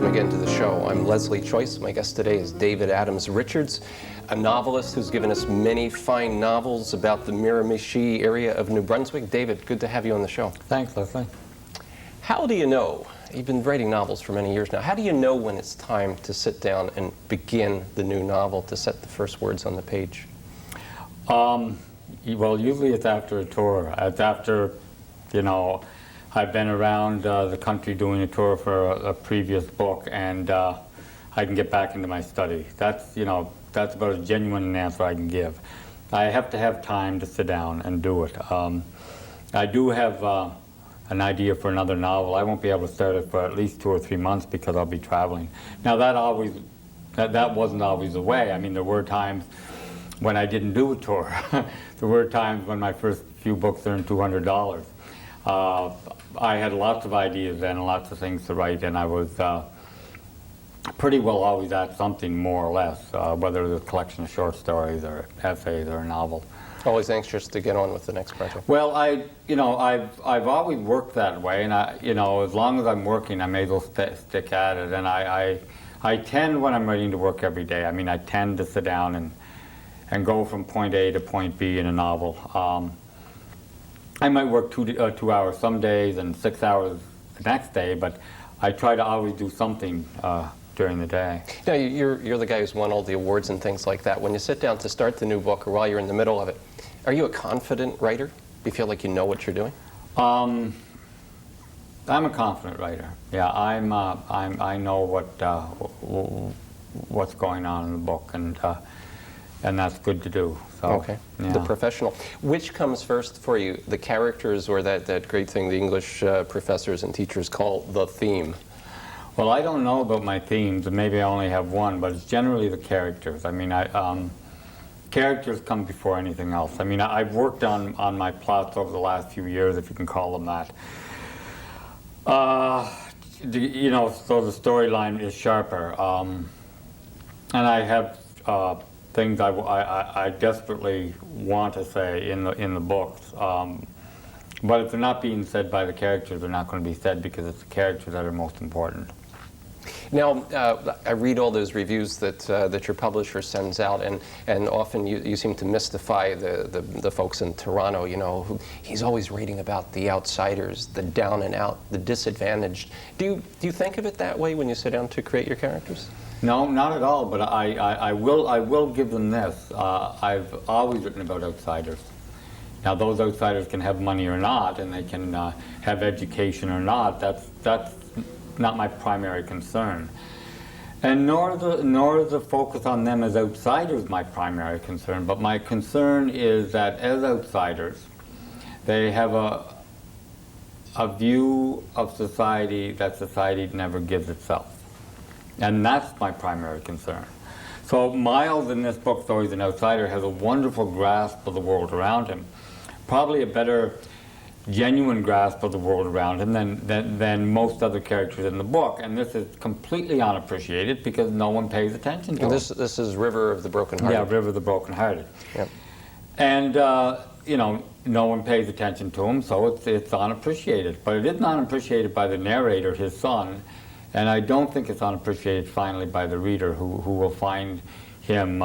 welcome again to the show. I'm Leslie Choyce. My guest today is David Adams Richards, a novelist who's given us many fine novels about the Miramichi area of New Brunswick. David, good to have you on the show. Thanks, Leslie. How do you know, you've been writing novels for many years now, how do you know when it's time to sit down and begin the new novel, to set the first words on the page? Well, usually it's after a tour. It's after, you know, I've been around the country doing a tour for a previous book, and I can get back into my study. That's, you know, that's about as genuine an answer I can give. I have to have time to sit down and do it. I do have an idea for another novel. I won't be able to start it for at least 2 or 3 months because I'll be traveling. Now that wasn't always the way. I mean, there were times when I didn't do a tour. There were times when my first few books earned $200. I had lots of ideas then, and lots of things to write, and I was pretty well always at something, more or less, whether it was a collection of short stories or essays or a novel. Always anxious to get on with the next project. Well, I've always worked that way, and as long as I'm working, I may as well stick at it. And I tend, when I'm writing, to work every day. I mean, I tend to sit down and go from point A to point B in a novel. I might work 2 hours some days and 6 hours the next day, but I try to always do something during the day. Now, you're the guy who's won all the awards and things like that. When you sit down to start the new book, or while you're in the middle of it, are you a confident writer? Do you feel like you know what you're doing? I'm a confident writer. Yeah, I know what's going on in the book, and that's good to do. So, okay, yeah. The professional. Which comes first for you, the characters or that great thing the English professors and teachers call the theme? Well, I don't know about my themes, and maybe I only have one, but it's generally the characters. I mean, characters come before anything else. I mean, I've worked on my plots over the last few years, if you can call them that. You know, so the storyline is sharper, and I have things I desperately want to say in the books, but if they're not being said by the characters, they're not going to be said because it's the characters that are most important. Now, I read all those reviews that your publisher sends out, and often you seem to mystify the folks in Toronto. You know, he's always reading about the outsiders, the down and out, the disadvantaged. Do you think of it that way when you sit down to create your characters? No, not at all. But I will give them this. I've always written about outsiders. Now, those outsiders can have money or not, and they can have education or not. That's not my primary concern, and nor is the focus on them as outsiders my primary concern. But my concern is that as outsiders, they have a view of society that society never gives itself, and that's my primary concern. So Miles in this book, though he's an outsider, has a wonderful grasp of the world around him, probably a better genuine grasp of the world around him than most other characters in the book, and this is completely unappreciated because no one pays attention to him. This is River of the Brokenhearted. Yeah, River of the Brokenhearted. Yep. And you know, no one pays attention to him, so it's unappreciated. But it isn't unappreciated by the narrator, his son, and I don't think it's unappreciated finally by the reader, who will find him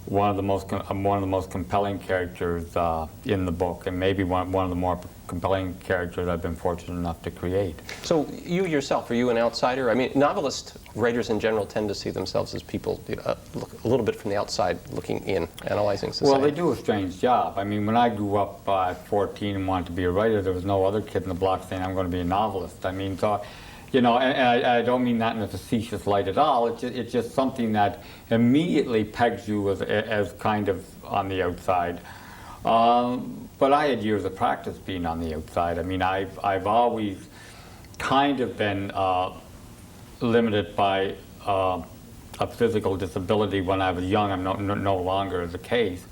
one of the most compelling characters in the book, and maybe one of the more compelling characters I've been fortunate enough to create. So you yourself, are you an outsider? I mean, novelist writers in general tend to see themselves as people, you know, look a little bit from the outside, looking in, analyzing society. Well, they do a strange job. I mean, when I grew up at 14 and wanted to be a writer, there was no other kid in the block saying I'm going to be a novelist. I mean, so, you know, and I don't mean that in a facetious light at all. It's just something that immediately pegs you as kind of on the outside. But I had years of practice being on the outside. I mean, I've always kind of been limited by a physical disability when I was young. I'm no longer the case.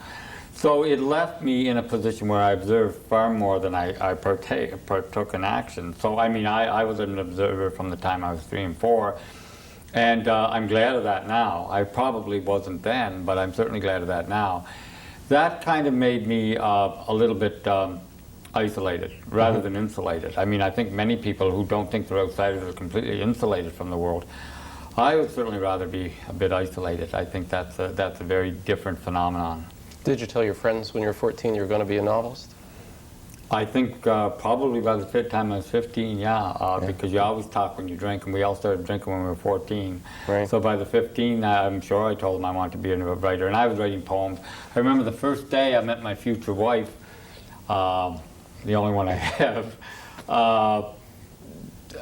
So it left me in a position where I observed far more than I partook in action. So I mean, I was an observer from the time I was 3 and 4, and I'm glad of that now. I probably wasn't then, but I'm certainly glad of that now. That kind of made me a little bit isolated rather than insulated. I mean, I think many people who don't think they're outsiders are completely insulated from the world. I would certainly rather be a bit isolated. I think that's a very different phenomenon. Did you tell your friends when you were 14 you were going to be a novelist? I think probably by the time I was 15, yeah, because you always talk when you drink, and we all started drinking when we were 14. Right. So by the 15, I'm sure I told them I wanted to be a writer, and I was writing poems. I remember the first day I met my future wife, the only one I have.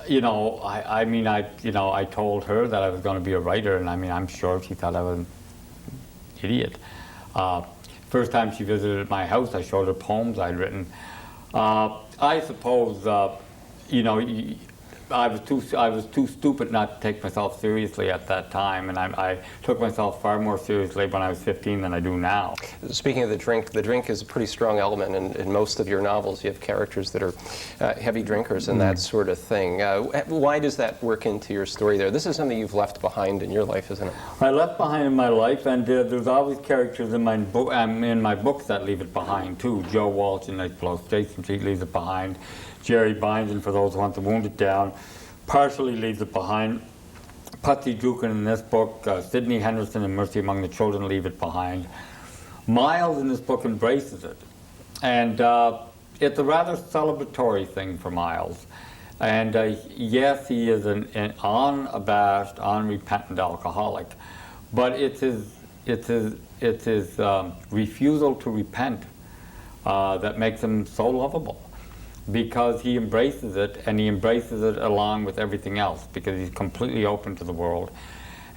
You know, I told her that I was going to be a writer, and I mean, I'm sure she thought I was an idiot. First time she visited my house, I showed her poems I'd written. I suppose, you know, I was too stupid not to take myself seriously at that time, and I took myself far more seriously when I was 15 than I do now. Speaking of the drink is a pretty strong element in most of your novels. You have characters that are heavy drinkers and that sort of thing. Why does that work into your story there? This is something you've left behind in your life, isn't it? I left behind in my life, and there's always characters in my books that leave it behind too. Joe Walsh in Night Below, Jason Street leaves it behind. Jerry Bynes, and For Those Who Want to Wound It Down, partially leaves it behind. Putsy Druken in this book, Sidney Henderson and Mercy Among the Children leave it behind. Miles in this book embraces it. And it's a rather celebratory thing for Miles. And yes, he is an unabashed, unrepentant alcoholic, but it's his refusal to repent that makes him so lovable. Because he embraces it, and he embraces it along with everything else, because he's completely open to the world,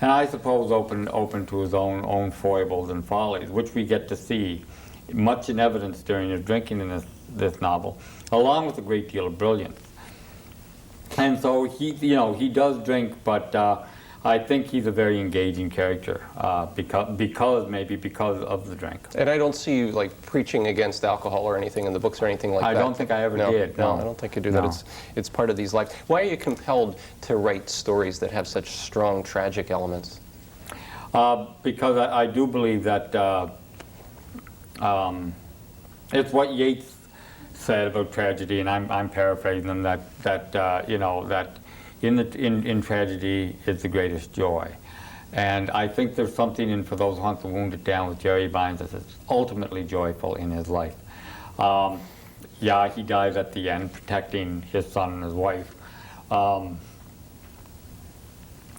and I suppose open to his own foibles and follies, which we get to see much in evidence during his drinking in this novel, along with a great deal of brilliance. And so he does drink, but I think he's a very engaging character because of the drink. And I don't see you like preaching against alcohol or anything in the books or anything like that. I don't think I ever did. No, I don't think you do that. It's part of these lives. Why are you compelled to write stories that have such strong tragic elements? Because I do believe that it's what Yeats said about tragedy, and I'm paraphrasing them, that in tragedy is the greatest joy. And I think there's something in For Those Who Want to Wound It Down with Jerry Bynes that is ultimately joyful in his life. Yeah, he dies at the end protecting his son and his wife.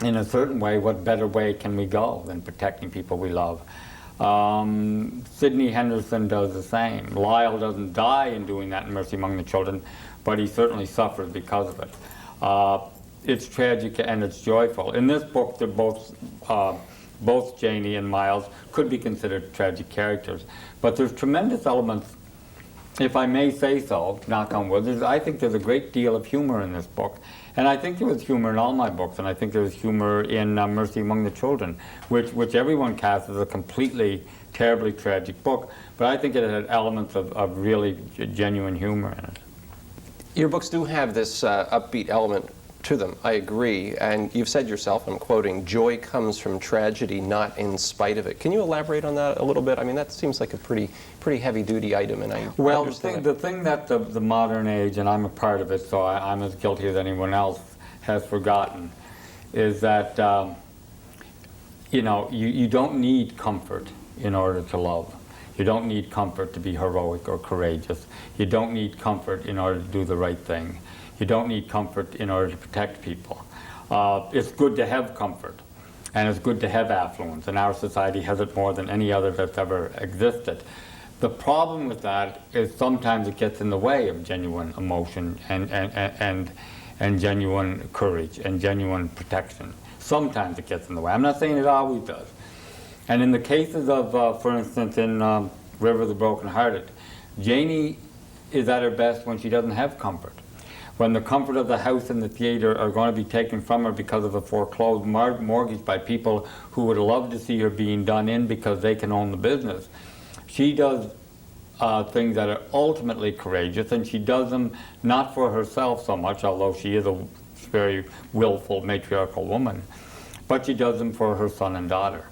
In a certain way, what better way can we go than protecting people we love? Sidney Henderson does the same. Lyle doesn't die in doing that in Mercy Among the Children, but he certainly suffers because of it. It's tragic and it's joyful. In this book, they're both Janie and Miles could be considered tragic characters, but there's tremendous elements, if I may say so, knock on wood. I think there's a great deal of humor in this book, and I think there was humor in all my books, and I think there was humor in Mercy Among the Children, which everyone casts as a completely, terribly tragic book, but I think it had elements of really genuine humor in it. Your books do have this upbeat element to them, I agree, and you've said yourself, I'm quoting, joy comes from tragedy, not in spite of it. Can you elaborate on that a little bit? I mean, that seems like a pretty heavy-duty item, and I understand the thing that the modern age, and I'm a part of it, so I'm as guilty as anyone else, has forgotten, is that you don't need comfort in order to love. You don't need comfort to be heroic or courageous. You don't need comfort in order to do the right thing. You don't need comfort in order to protect people. It's good to have comfort, and it's good to have affluence, and our society has it more than any other that's ever existed. The problem with that is sometimes it gets in the way of genuine emotion and genuine courage and genuine protection. Sometimes it gets in the way. I'm not saying it always does. And in the cases of, for instance, in River of the Brokenhearted, Janie is at her best when she doesn't have comfort. When the comfort of the house and the theater are going to be taken from her because of a foreclosed mortgage by people who would love to see her being done in because they can own the business. She does things that are ultimately courageous, and she does them not for herself so much, although she is a very willful, matriarchal woman, but she does them for her son and daughter.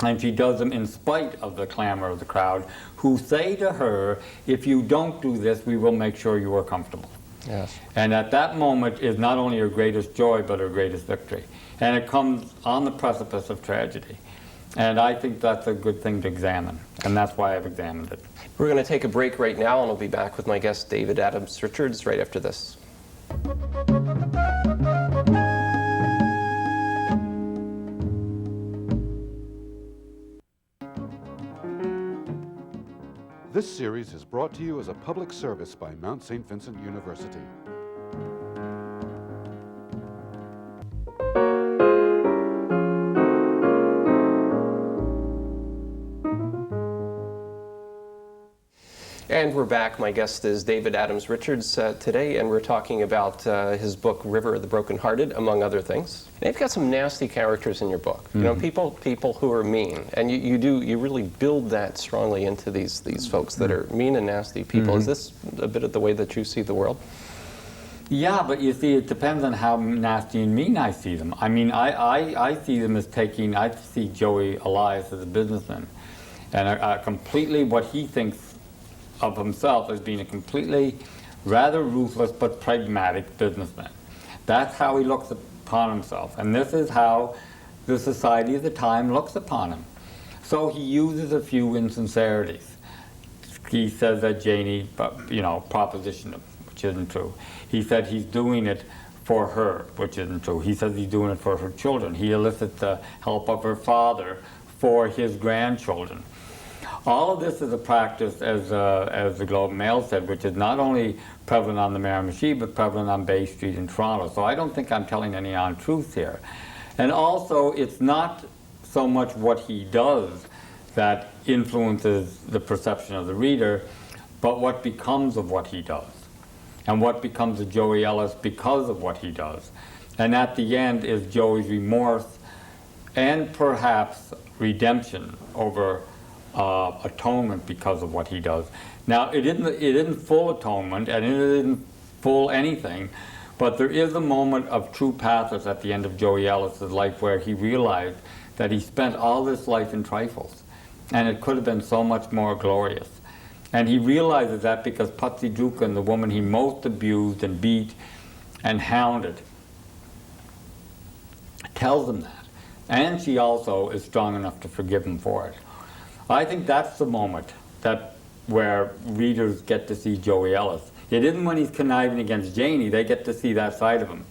and she does them in spite of the clamor of the crowd, who say to her, if you don't do this, we will make sure you are comfortable. Yes. And at that moment is not only her greatest joy, but her greatest victory. And it comes on the precipice of tragedy. And I think that's a good thing to examine, and that's why I've examined it. We're going to take a break right now, and I'll be back with my guest, David Adams Richards, right after this. This series is brought to you as a public service by Mount St. Vincent University. And we're back. My guest is David Adams Richards today, and we're talking about his book, River the Brokenhearted, among other things. And you've got some nasty characters in your book. You know, people who are mean, and you really build that strongly into these folks that are mean and nasty people. Is this a bit of the way that you see the world? Yeah, but you see, it depends on how nasty and mean I see them. I mean, I see them as I see Joey Elias as a businessman, and completely what he thinks of himself as being a completely rather ruthless but pragmatic businessman. That's how he looks upon himself, and this is how the society of the time looks upon him. So he uses a few insincerities. He says that Janie, propositioned him, which isn't true. He said he's doing it for her, which isn't true. He says he's doing it for her children. He elicits the help of her father for his grandchildren. All of this is a practice, as the Globe and Mail said, which is not only prevalent on the Miramichi, but prevalent on Bay Street in Toronto. So I don't think I'm telling any untruth here. And also, it's not so much what he does that influences the perception of the reader, but what becomes of what he does, and what becomes of Joey Ellis because of what he does. And at the end is Joey's remorse and perhaps redemption over atonement because of what he does. Now, it isn't full atonement, and it isn't full anything, but there is a moment of true pathos at the end of Joey Ellis's life where he realized that he spent all this life in trifles, and it could have been so much more glorious. And he realizes that because Patsy Dukan, the woman he most abused and beat and hounded, tells him that. And she also is strong enough to forgive him for it. I think that's the moment where readers get to see Joey Ellis. It isn't when he's conniving against Janie, they get to see that side of him.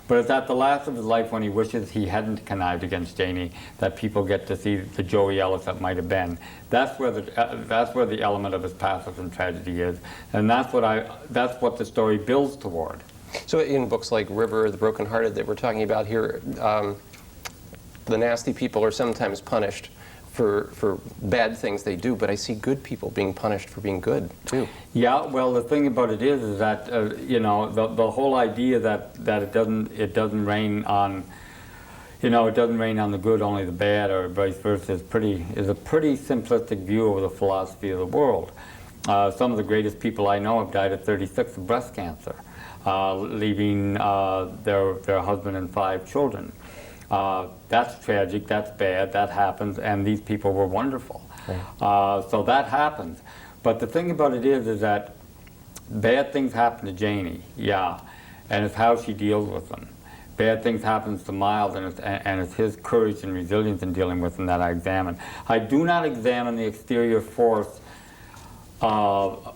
But it's at the last of his life when he wishes he hadn't connived against Janie that people get to see the Joey Ellis that might have been. That's where the element of his pathos and tragedy is, and that's what the story builds toward. So in books like River the Brokenhearted that we're talking about here, the nasty people are sometimes punished for bad things they do, but I see good people being punished for being good too. Yeah, well, the thing about it is that the whole idea that it doesn't rain on the good, only the bad, or vice versa, is a pretty simplistic view of the philosophy of the world. Some of the greatest people I know have died at 36 of breast cancer, leaving their husband and 5 children. That's tragic, that's bad, that happens, and these people were wonderful. Right. So that happens. But the thing about it is that bad things happen to Janie, yeah, and it's how she deals with them. Bad things happen to Miles, and it's his courage and resilience in dealing with them that I examine. I do not examine the exterior force of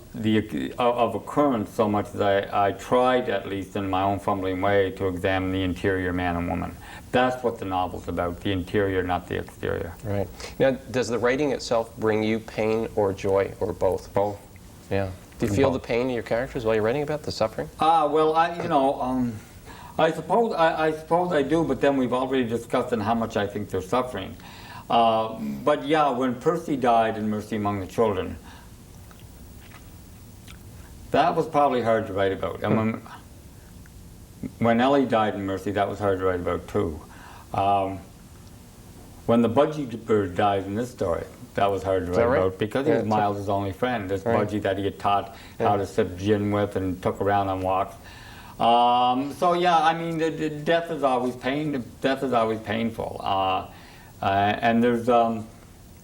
occurrence so much as I tried, at least in my own fumbling way, to examine the interior man and woman. That's what the novel's about, the interior, not the exterior. Right. Now, does the writing itself bring you pain or joy, or both? Both. Yeah. Do you feel the pain in your characters while you're writing about the suffering? Well, I suppose I do, but then we've already discussed how much I think they're suffering. But yeah, when Percy died in Mercy Among the Children, that was probably hard to write about. And when Ellie died in Mercy, that was hard to write about too. When the Budgie bird dies in this story, that was hard to write about because he was Miles' only friend, this Budgie that he had taught how to sip gin with and took around on walks. So yeah, I mean, death is always painful. And there's,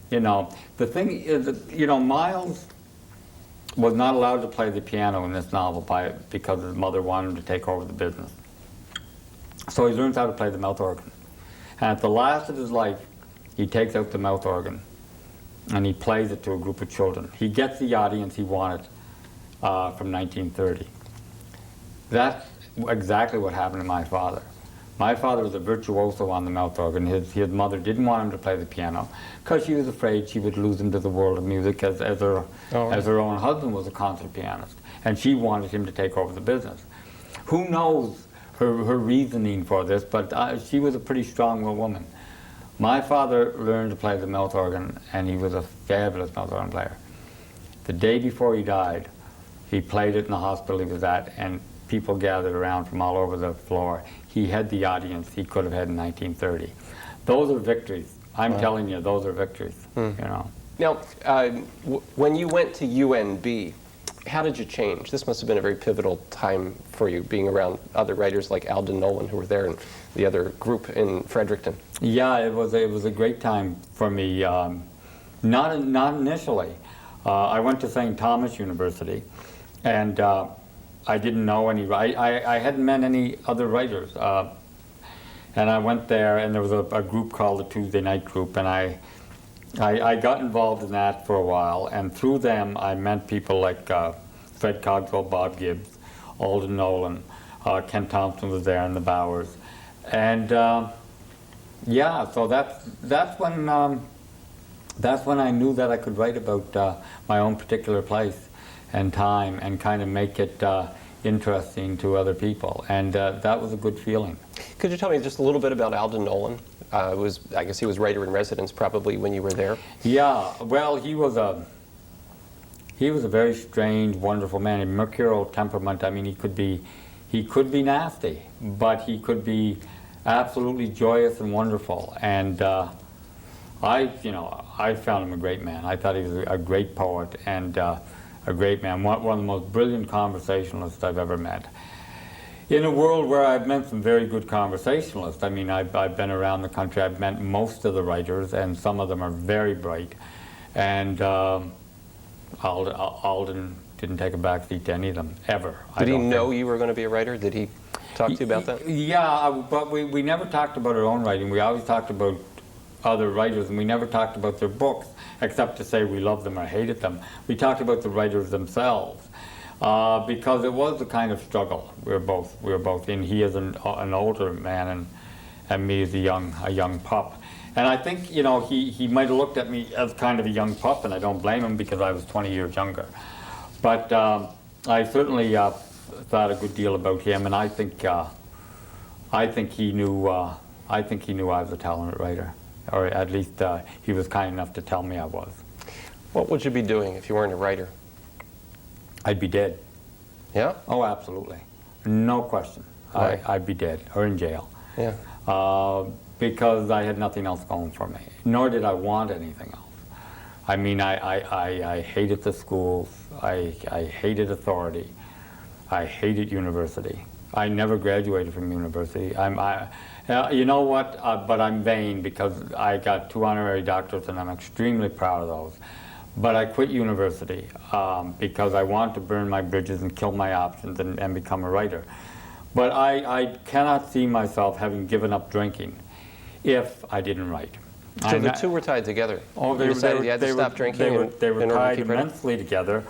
you know, the thing is that, you know, Miles was not allowed to play the piano in this novel because his mother wanted him to take over the business. So he learns how to play the mouth organ. And at the last of his life, he takes out the mouth organ and he plays it to a group of children. He gets the audience he wanted from 1930. That's exactly what happened to my father. My father was a virtuoso on the mouth organ. His mother didn't want him to play the piano because she was afraid she would lose him to the world of music as her own husband was a concert pianist. And she wanted him to take over the business. Who knows her reasoning for this, but she was a pretty strong-willed woman. My father learned to play the mouth organ, and he was a fabulous mouth organ player. The day before he died, he played it in the hospital he was at, and people gathered around from all over the floor. He had the audience he could have had in 1930. Those are victories. I'm telling you, those are victories, you know. Now, when you went to UNB, how did you change? This must have been a very pivotal time for you, being around other writers like Alden Nolan who were there and the other group in Fredericton. Yeah, it was a great time for me. Not initially. I went to St. Thomas University, and I didn't know any. I hadn't met any other writers, and I went there, and there was a group called the Tuesday Night Group, and I got involved in that for a while, and through them I met people like Fred Cogswell, Bob Gibbs, Alden Nolan, Ken Thompson was there in the Bowers, and yeah, so that's when I knew that I could write about my own particular place and time and kind of make it interesting to other people, and that was a good feeling. Could you tell me just a little bit about Alden Nolan? I guess he was writer in residence probably when you were there. Yeah, well, he was a very strange, wonderful man. A mercurial temperament. I mean, he could be nasty, but he could be absolutely joyous and wonderful. And I found him a great man. I thought he was a great poet and a great man. One of the most brilliant conversationalists I've ever met. In a world where I've met some very good conversationalists, I mean, I've been around the country, I've met most of the writers, and some of them are very bright. And Alden didn't take a backseat to any of them, ever. Did he know you were going to be a writer? Did he talk to you about that? Yeah, but we never talked about our own writing. We always talked about other writers, and we never talked about their books, except to say we loved them or hated them. We talked about the writers themselves. Because it was a kind of struggle. We were both in. He is an older man, and me as a young pup. And I think, you know, he might have looked at me as kind of a young pup, and I don't blame him because I was 20 years younger. But I certainly thought a good deal about him, and I think he knew I was a talented writer, or at least he was kind enough to tell me I was. What would you be doing if you weren't a writer? I'd be dead. Yeah? Oh, absolutely. No question. Why? I'd be dead or in jail. Yeah. Because I had nothing else going for me, nor did I want anything else. I mean, I hated the schools. I hated authority. I hated university. I never graduated from university. You know what? But I'm vain because I got 2 honorary doctorates, and I'm extremely proud of those. But I quit university because I wanted to burn my bridges and kill my options and become a writer. But I cannot see myself having given up drinking if I didn't write. So the two were tied together. Oh, you decided you had to stop drinking. They were tied immensely together.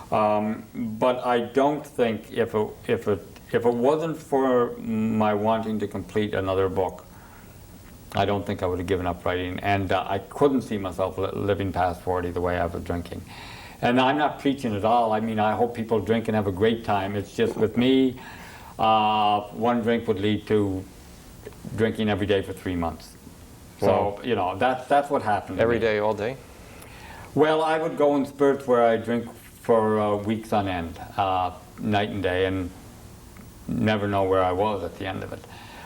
But I don't think if it wasn't for my wanting to complete another book, I don't think I would have given up writing, and I couldn't see myself living past 40 the way I was drinking. And I'm not preaching at all. I mean, I hope people drink and have a great time. It's just with me, one drink would lead to drinking every day for 3 months. Wow. So, you know, that's what happened to Every me. day, all day? Well, I would go in spurts where I drink for weeks on end, night and day, and never know where I was at the end of it.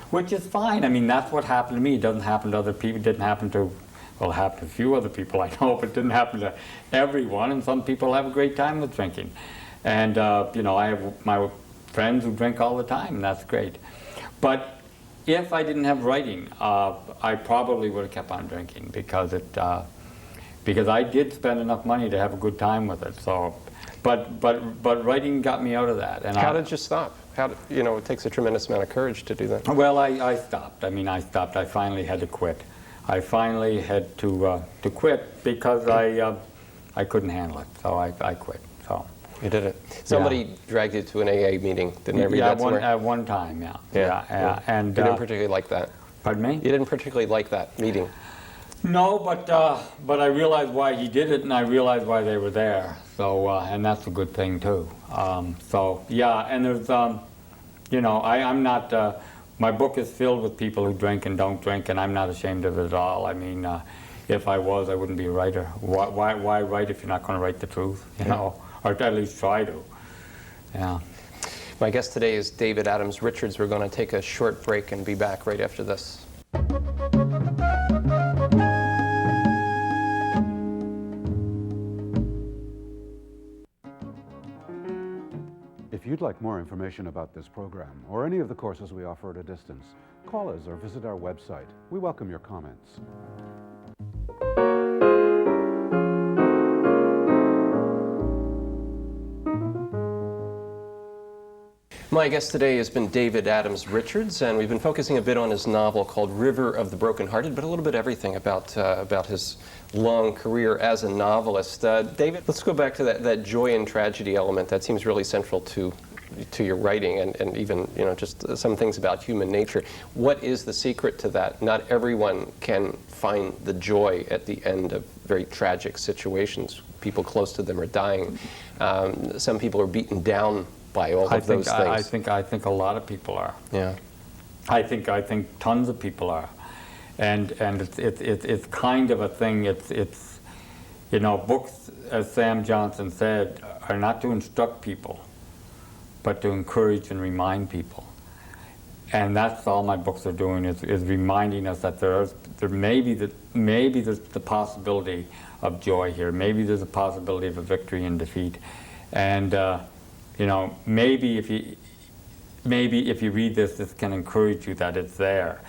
Which is fine. I mean, that's what happened to me. It doesn't happen to other people. It didn't happen to, well, it happened to a few other people I know, but it didn't happen to everyone. And some people have a great time with drinking. And, you know, I have my friends who drink all the time, and that's great. But if I didn't have writing, I probably would have kept on drinking because because I did spend enough money to have a good time with it. So, but writing got me out of that. And How did you stop? How did, you know, it takes a tremendous amount of courage to do that. Well, I stopped. I mean, I stopped. I finally had to quit. I finally had to quit because I couldn't handle it. So I quit. So. You did it. Somebody dragged you to an AA meeting, didn't I read that somewhere? At one time, yeah. Yeah. And you didn't particularly like that. Pardon me? You didn't particularly like that meeting. No, but I realized why he did it, and I realized why they were there. So, and that's a good thing too. So yeah, and there's, you know, I'm not. My book is filled with people who drink and don't drink, and I'm not ashamed of it at all. I mean, if I was, I wouldn't be a writer. Why write if you're not going to write the truth? You know, or at least try to. Yeah. My guest today is David Adams Richards. We're going to take a short break and be back right after this. If you'd like more information about this program or any of the courses we offer at a distance, call us or visit our website. We welcome your comments. My guest today has been David Adams Richards, and we've been focusing a bit on his novel called River of the Brokenhearted, but a little bit everything about his long career as a novelist. David, let's go back to that joy and tragedy element that seems really central to your writing, and even, you know, just some things about human nature. What is the secret to that? Not everyone can find the joy at the end of very tragic situations. People close to them are dying. Some people are beaten down by all of those things. I think a lot of people are. Yeah. I think tons of people are, and it's kind of a thing. It's you know, books, as Sam Johnson said, are not to instruct people, but to encourage and remind people. And that's all my books are doing, is reminding us that there may be there's the possibility of joy here. Maybe there's a possibility of a victory and defeat, and you know, maybe if you read this can encourage you that it's there.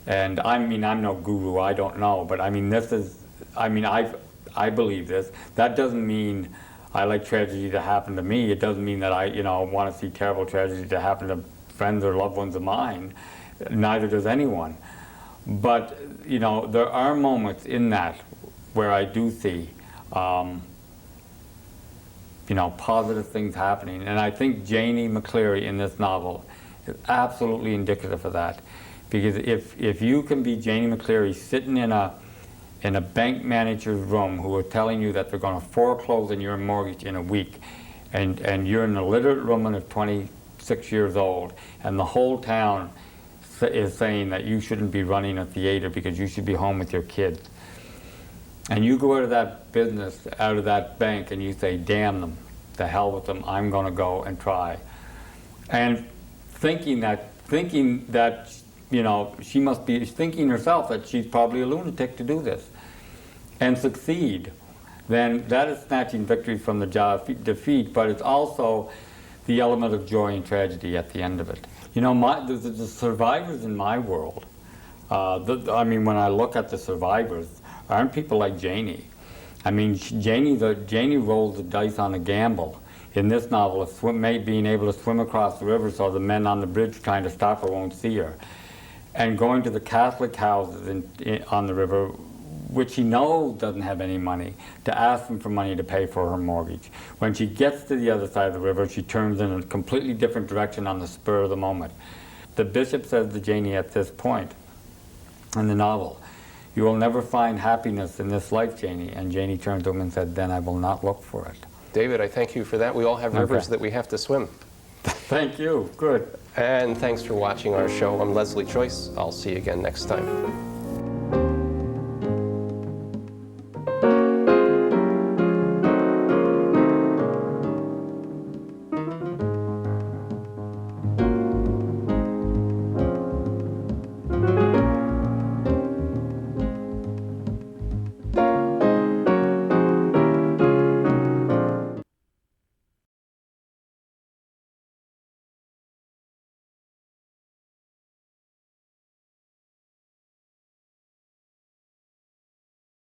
And I mean, I'm no guru, I don't know, but I mean, I believe this. That doesn't mean I like tragedy to happen to me. It doesn't mean that I, you know, want to see terrible tragedy to happen to friends or loved ones of mine. Neither does anyone. But, you know, there are moments in that where I do see you know, positive things happening. And I think Janie McCleary in this novel is absolutely indicative of that. Because if you can be Janie McCleary sitting in a bank manager's room who are telling you that they're going to foreclose on your mortgage in a week, and you're an illiterate woman of 26 years old, and the whole town is saying that you shouldn't be running a theater because you should be home with your kids. And you go out of that business, out of that bank, and you say, damn them, to hell with them, I'm going to go and try. And thinking that, you know, she must be thinking herself that she's probably a lunatic to do this, and succeed, then that is snatching victory from the defeat, but it's also the element of joy and tragedy at the end of it. You know, the survivors in my world, I mean, when I look at the survivors, aren't people like Janie. I mean, Janie rolls the dice on a gamble. In this novel, being able to swim across the river so the men on the bridge trying to stop her won't see her. And going to the Catholic houses on the river, which she knows doesn't have any money, to ask them for money to pay for her mortgage. When she gets to the other side of the river, she turns in a completely different direction on the spur of the moment. The bishop says to Janie at this point in the novel, "You will never find happiness in this life, Janie." And Janie turned to him and said, "Then I will not look for it." David, I thank you for that. We all have rivers that we have to swim. Thank you. Good. And thanks for watching our show. I'm Leslie Choyce. I'll see you again next time.